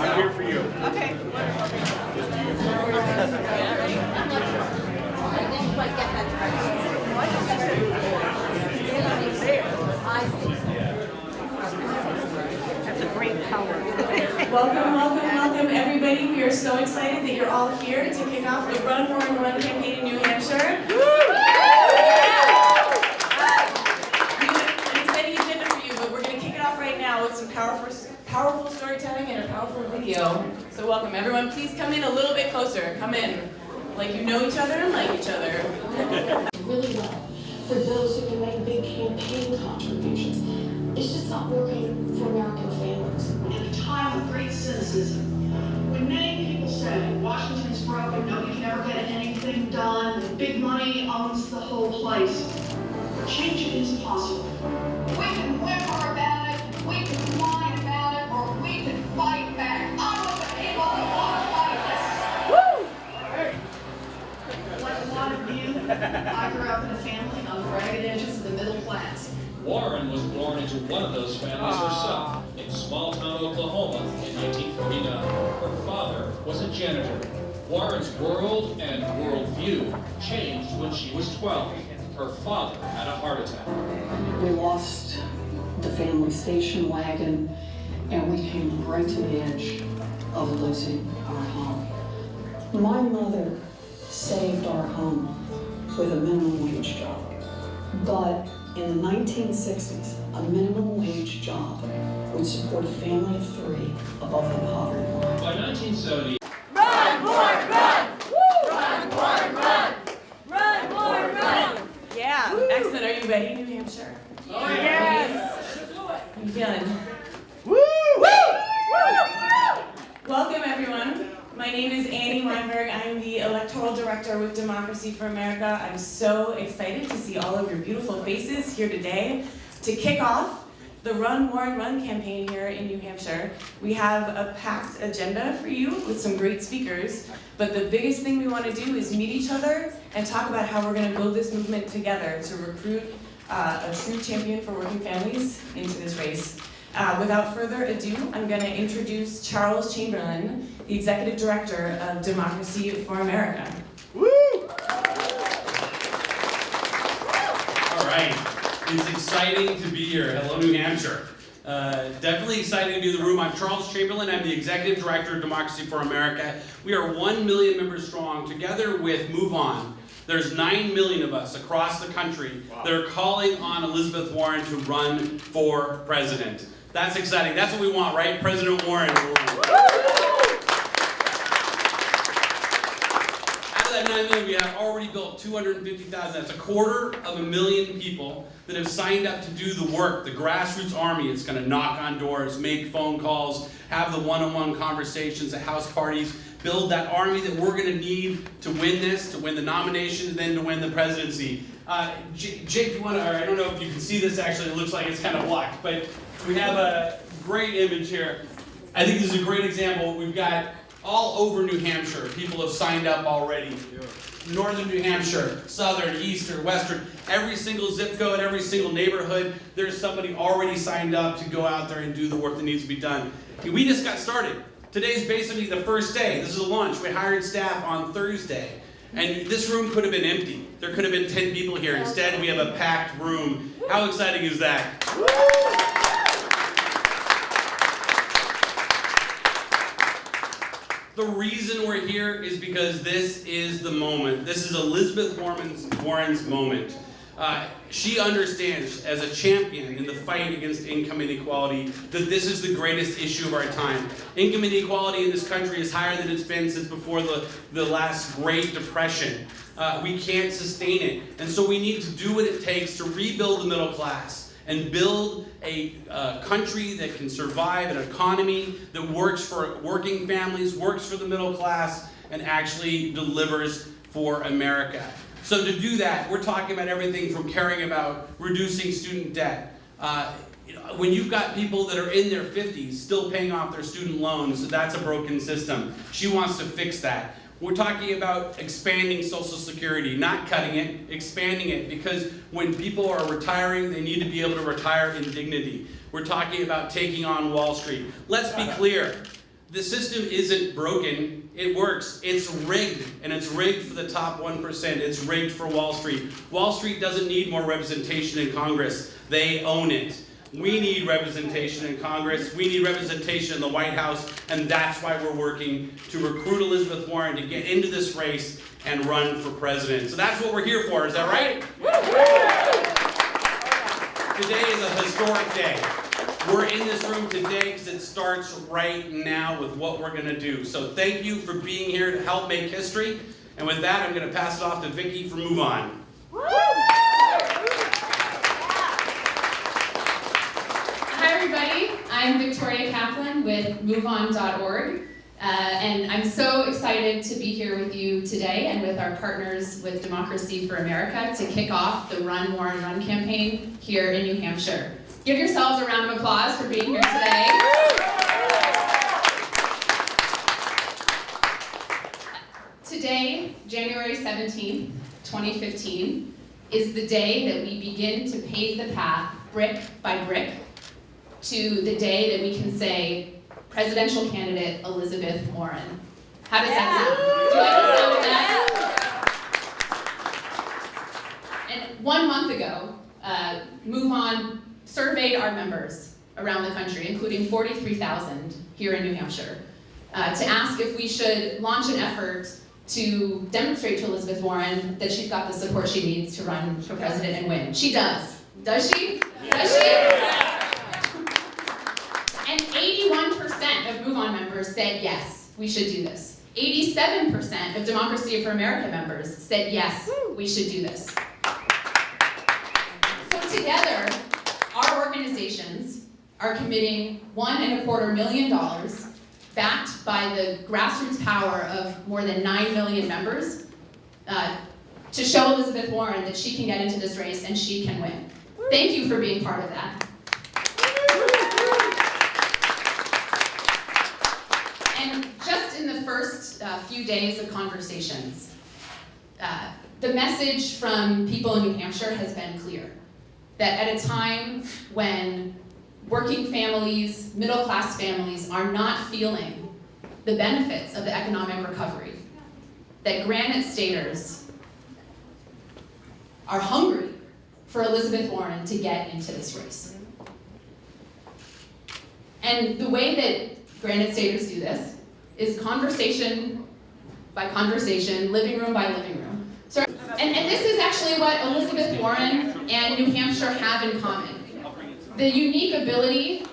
I'm here for you. Okay. That's a great power. Welcome, everybody. We are so excited that you're all here to kick off the Run, Warren, Run campaign in New Hampshire. We have an exciting agenda for you, but we're going to kick it off right now with some powerful storytelling and a powerful video. So welcome, everyone. Please come in a little bit closer. Come in like you know each other and like each other. Really well for those who can make big campaign contributions. It's just not working for American families. In a time of great cynicism, when many people say Washington's broken, nobody can ever get anything done, and big money owns the whole place, change is possible. We can whimper about it, we can whine about it, or we can fight back. I'm with the people who want to fight this. Like a lot of you, I grew up in a family on the ragged edges of the middle class. Warren was born into one of those families herself in small-town Oklahoma in 1949. Her father was a janitor. Warren's world and worldview changed when she was 12. Her father had a heart attack. We lost the family station wagon, and we came right to the edge of losing our home. My mother saved our home with a minimum wage job, but in the 1960s, a minimum wage job would support a family of 3 above the poverty line. By 1970, Run, Warren, run! Woo! Run, Warren, run! Run, Warren, run! Yeah, excellent. Are you ready, New Hampshire? Oh, Yes. How you feeling? Woo! Welcome, everyone. My name is Annie Weinberg. I'm the Electoral Director with Democracy for America. I'm so excited to see all of your beautiful faces here today to kick off the Run, Warren, Run campaign here in New Hampshire. We have a packed agenda for you with some great speakers, but the biggest thing we want to do is meet each other and talk about how we're going to build this movement together to recruit a true champion for working families into this race. Without further ado, I'm going to introduce Charles Chamberlain, the Executive Director of Democracy for America. Woo! All right. It's exciting to be here. Hello, New Hampshire. Definitely excited to be in the room. I'm Charles Chamberlain. I'm the Executive Director of Democracy for America. We are 1 million members strong. Together with Move On, there's 9 million of us across the country that are calling on Elizabeth Warren to run for president. That's exciting. That's what we want, right? President Warren. Out of that 9 million, we have already built 250,000. That's 250,000 people that have signed up to do the work, the grassroots army. It's going to knock on doors, make phone calls, have the one-on-one conversations at house parties, build that army that we're going to need to win this, to win the nomination, and then to win the presidency. Jake, you want to, or I don't know if you can see this actually, it looks like it's kind of blocked, but we have a great image here. I think this is a great example. We've got all over New Hampshire, people have signed up already. Northern New Hampshire, southern, eastern, western, every single zip code, every single neighborhood, there's somebody already signed up to go out there and do the work that needs to be done. We just got started. Today's basically the first day. This is a launch. We hired staff on Thursday. And this room could have been empty. There could have been 10 people here. Instead, we have a packed room. How exciting is that? The reason we're here is because this is the moment. This is Elizabeth Warren's moment. She understands, as a champion in the fight against income inequality, that this is the greatest issue of our time. Income inequality in this country is higher than it's been since before the last Great Depression. We can't sustain it. And so we need to do what it takes to rebuild the middle class and build a country that can survive, an economy that works for working families, works for the middle class, and actually delivers for America. So to do that, we're talking about everything from caring about reducing student debt. When you've got people that are in their 50s still paying off their student loans, that's a broken system. She wants to fix that. We're talking about expanding Social Security, not cutting it, expanding it, because when people are retiring, they need to be able to retire in dignity. We're talking about taking on Wall Street. Let's be clear. The system isn't broken, it works. It's rigged, and it's rigged for the top 1%. It's rigged for Wall Street. Wall Street doesn't need more representation in Congress. They own it. We need representation in Congress. We need representation in the White House, and that's why we're working to recruit Elizabeth Warren to get into this race and run for president. So that's what we're here for, is that right? Today is a historic day. We're in this room today because it starts right now with what we're going to do. So thank you for being here to help make history. And with that, I'm going to pass it off to Vicki for Move On. Hi everybody, I'm Victoria Kaplan with MoveOn.org, and I'm so excited to be here with you today and with our partners with Democracy for America to kick off the Run Warren Run campaign here in New Hampshire. Give yourselves a round of applause for being here today. Today, January 17th, 2015, is the day that we begin to pave the path, brick by brick, to the day that we can say, presidential candidate Elizabeth Warren. How does that sound? Do you like the sound of that? And 1 month ago, Move On surveyed our members around the country, including 43,000 here in New Hampshire, to ask if we should launch an effort to demonstrate to Elizabeth Warren that she's got the support she needs to run for president and win. She does. Does she? Does she? And 81% of Move On members said yes, we should do this. 87% of Democracy for America members said yes, we should do this. So together, our organizations are committing $1.25 million, backed by the grassroots power of more than 9 million members, to show Elizabeth Warren that she can get into this race and she can win. Thank you for being part of that. And just in the first few days of conversations, the message from people in New Hampshire has been clear. That at a time when working families, middle-class families are not feeling the benefits of the economic recovery, that Granite Staters are hungry for Elizabeth Warren to get into this race. And the way that Granite Staters do this is conversation by conversation, living room by living room. So, and this is actually what Elizabeth Warren and New Hampshire have in common. The unique ability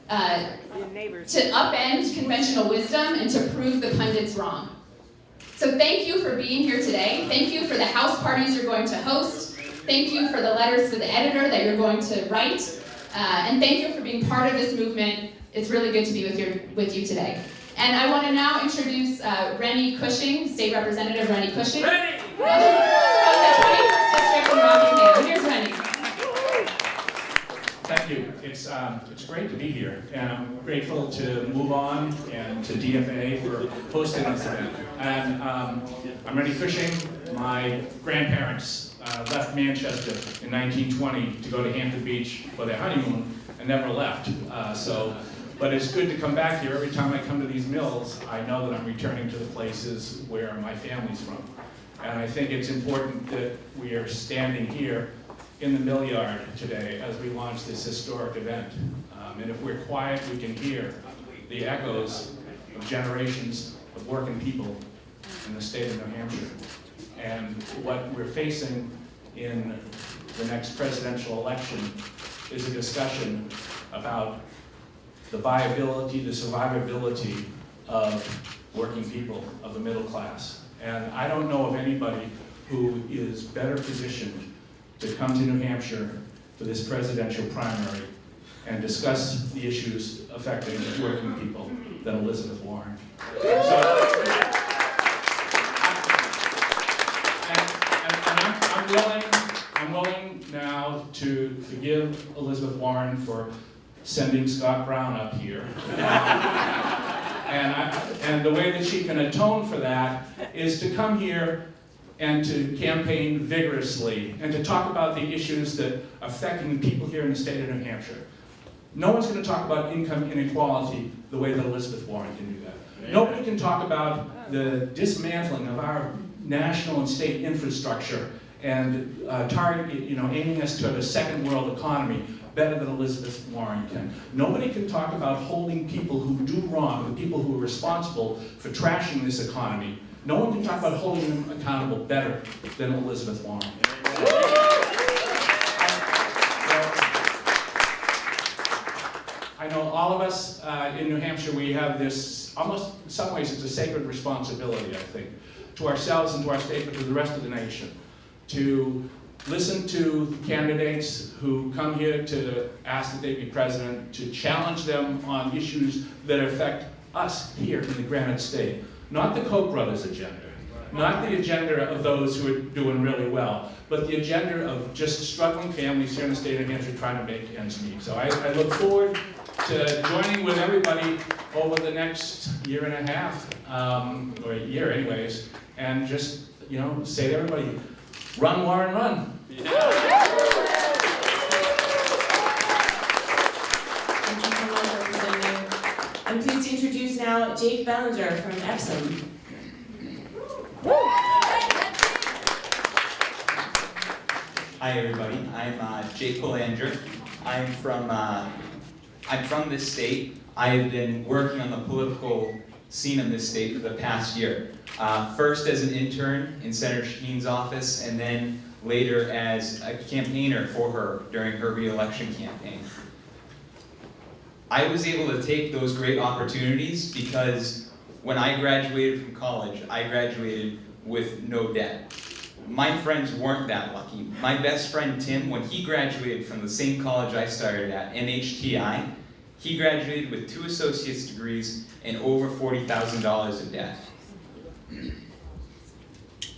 to upend conventional wisdom and to prove the pundits wrong. So thank you for being here today. Thank you for the house parties you're going to host. Thank you for the letters to the editor that you're going to write. And thank you for being part of this movement. It's really good to be with you today. And I want to now introduce Rennie Cushing, State Representative Rennie Cushing. Rennie! From the 21st District in Rockingham. Here's Rennie. Thank you. It's great to be here, and I'm grateful to Move On and to DFA for hosting this event. And I'm Rennie Cushing. My grandparents left Manchester in 1920 to go to Hampton Beach for their honeymoon and never left. But it's good to come back here. Every time I come to these mills, I know that I'm returning to the places where my family's from. And I think it's important that we are standing here in the mill yard today as we launch this historic event. And if we're quiet, we can hear the echoes of generations of working people in the state of New Hampshire. And what we're facing in the next presidential election is a discussion about the viability, the survivability of working people, of the middle class. And I don't know of anybody who is better positioned to come to New Hampshire for this presidential primary and discuss the issues affecting working people than Elizabeth Warren. I'm willing now to forgive Elizabeth Warren for sending Scott Brown up here. And the way that she can atone for that is to come here and to campaign vigorously and to talk about the issues that are affecting people here in the state of New Hampshire. No one's going to talk about income inequality the way that Elizabeth Warren can do that. Nobody can talk about the dismantling of our national and state infrastructure and aiming us toward a second world economy better than Elizabeth Warren can. Nobody can talk about holding people who do wrong, the people who are responsible for trashing this economy. No one can talk about holding them accountable better than Elizabeth Warren. I know all of us in New Hampshire, we have this, almost in some ways it's a sacred responsibility, I think, to ourselves and to our state, but to the rest of the nation, to listen to candidates who come here to ask that they be president, to challenge them on issues that affect us here in the Granite State. Not the Koch brothers' agenda, not the agenda of those who are doing really well, but the agenda of just struggling families here in the state of New Hampshire trying to make ends meet. So I look forward to joining with everybody over the next year and a half, or a year anyways, and just, say to everybody, run, Warren, run. Thank you so much, Representative. I'm pleased to introduce now Jake Bellinger from Epsom. Hi everybody, I'm Jake Belanger. I'm from this state. I've been working on the political scene in this state for the past year. First as an intern in Senator Sheen's office, and then later as a campaigner for her during her re-election campaign. I was able to take those great opportunities because when I graduated from college, I graduated with no debt. My friends weren't that lucky. My best friend Tim, when he graduated from the same college I started at, NHTI, he graduated with 2 associate's degrees and over $40,000 in debt.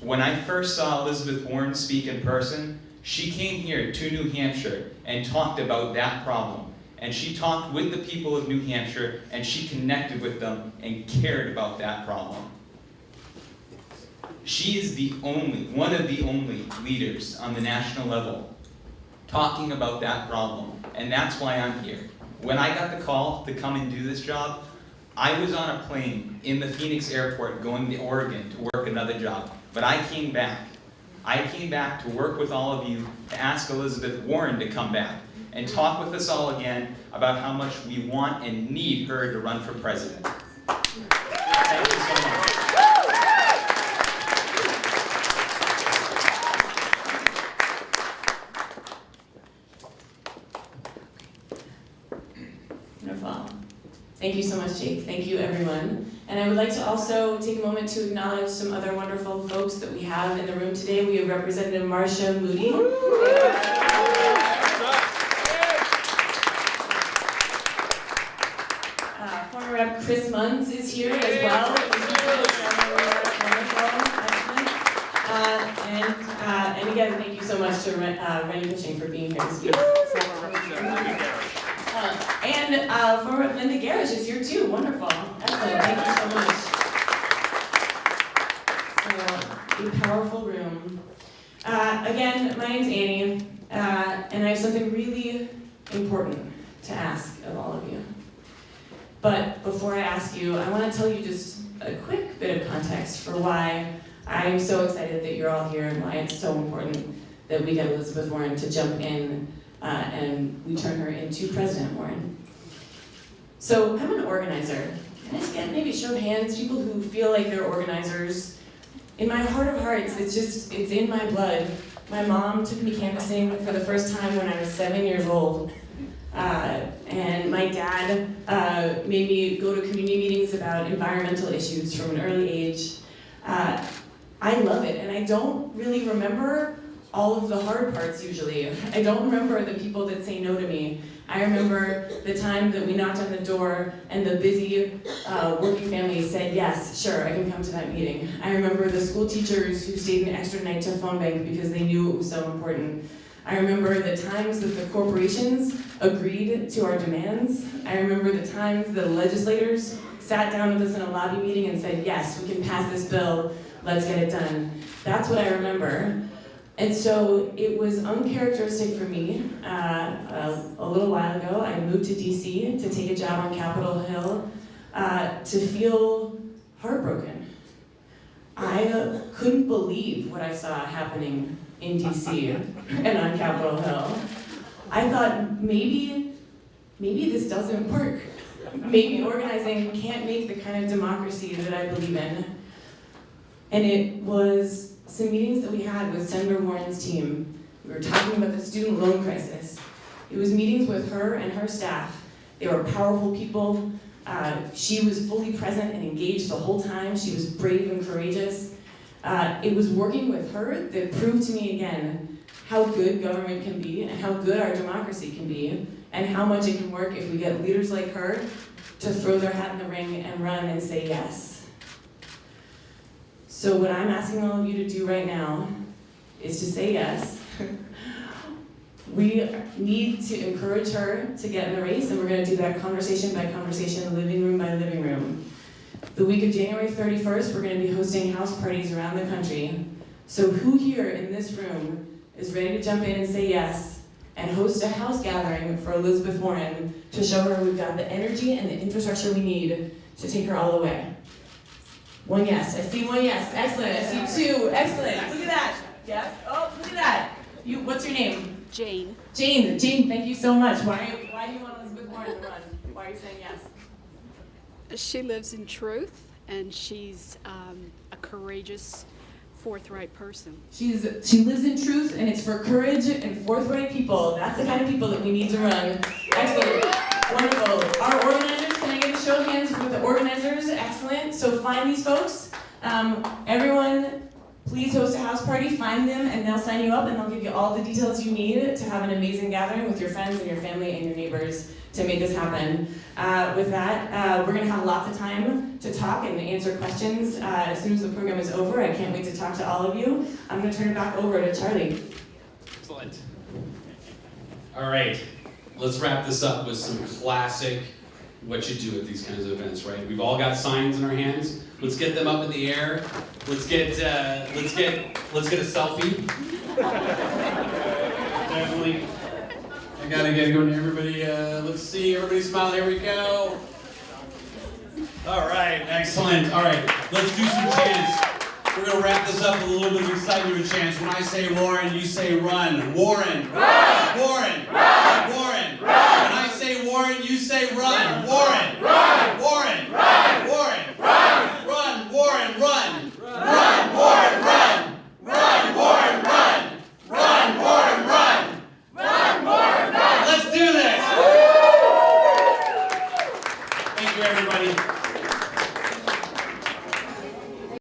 When I first saw Elizabeth Warren speak in person, she came here to New Hampshire and talked about that problem. And she talked with the people of New Hampshire, and she connected with them and cared about that problem. She is one of the only leaders on the national level talking about that problem, and that's why I'm here. When I got the call to come and do this job, I was on a plane in the Phoenix airport going to Oregon to work another job, but I came back. I came back to work with all of you to ask Elizabeth Warren to come back and talk with us all again about how much we want and need her to run for president. Thank you so much. Wonderful. Thank you so much, Jake. Thank you, everyone. And I would like to also take a moment to acknowledge some other wonderful folks that we have in the room today. We have Representative Marcia Moody. Former Rep. Chris Munns is here as well. And again, thank you so much to Rennie Cushing for being here to speak. And former Rep. Linda Garish is here too. Wonderful. Excellent. Thank you so much. So, a powerful room. Again, my name's Annie, and I have something really important to ask of all of you. But before I ask you, I want to tell you just a quick bit of context for why I'm so excited that you're all here and why it's so important that we get Elizabeth Warren to jump in and we turn her into President Warren. So I'm an organizer. Can I just get maybe a show of hands, people who feel like they're organizers? In my heart of hearts, it's in my blood. My mom took me canvassing for the first time when I was 7 years old. And my dad made me go to community meetings about environmental issues from an early age. I love it, and I don't really remember all of the hard parts usually. I don't remember the people that say no to me. I remember the time that we knocked on the door and the busy working family said, yes, sure, I can come to that meeting. I remember the school teachers who stayed an extra night to phone bank because they knew it was so important. I remember the times that the corporations agreed to our demands. I remember the times the legislators sat down with us in a lobby meeting and said, yes, we can pass this bill, let's get it done. That's what I remember. And so it was uncharacteristic for me. A little while ago, I moved to DC to take a job on Capitol Hill to feel heartbroken. I couldn't believe what I saw happening in DC and on Capitol Hill. I thought maybe this doesn't work. Maybe organizing can't make the kind of democracy that I believe in. And it was some meetings that we had with Senator Warren's team. We were talking about the student loan crisis. It was meetings with her and her staff. They were powerful people. She was fully present and engaged the whole time. She was brave and courageous. It was working with her that proved to me again how good government can be and how good our democracy can be and how much it can work if we get leaders like her to throw their hat in the ring and run and say yes. So what I'm asking all of you to do right now is to say yes. We need to encourage her to get in the race, and we're going to do that conversation by conversation, living room by living room. The week of January 31st, we're going to be hosting house parties around the country. So who here in this room is ready to jump in and say yes and host a house gathering for Elizabeth Warren to show her we've got the energy and the infrastructure we need to take her all the way? One yes. I see one yes. Excellent. I see two. Excellent. Look at that. Yes. Oh, look at that. What's your name? Jane. Jane. Jane, thank you so much. Why do you want Elizabeth Warren to run? Why are you saying yes? She lives in truth, and she's a courageous, forthright person. She lives in truth, and it's for courage and forthright people. That's the kind of people that we need to run. Excellent. Wonderful. Our organizers, can I get a show of hands with the organizers? Excellent. So find these folks. Everyone, please host a house party. Find them, and they'll sign you up, and they'll give you all the details you need to have an amazing gathering with your friends and your family and your neighbors to make this happen. With that, we're going to have lots of time to talk and answer questions as soon as the program is over. I can't wait to talk to all of you. I'm going to turn it back over to Charlie. Excellent. All right, let's wrap this up with some classic what you do at these kinds of events, right? We've all got signs in our hands. Let's get them up in the air. Let's get a selfie. Definitely. I gotta get going to everybody. Let's see, everybody smile. Here we go. All right, excellent. All right, let's do some chants. We're gonna wrap this up with a little bit of excitement and chants. When I say Warren, you say run. Warren. Run. Warren. Run. Warren. Run. When I say Warren, you say run. Warren. Run. Warren. Run. Warren. Run. Run. Warren. Run. Run. Warren. Run. Run. Warren. Run. Run. Warren. Run. Run. Warren. Run. Let's do this. Thank you, everybody.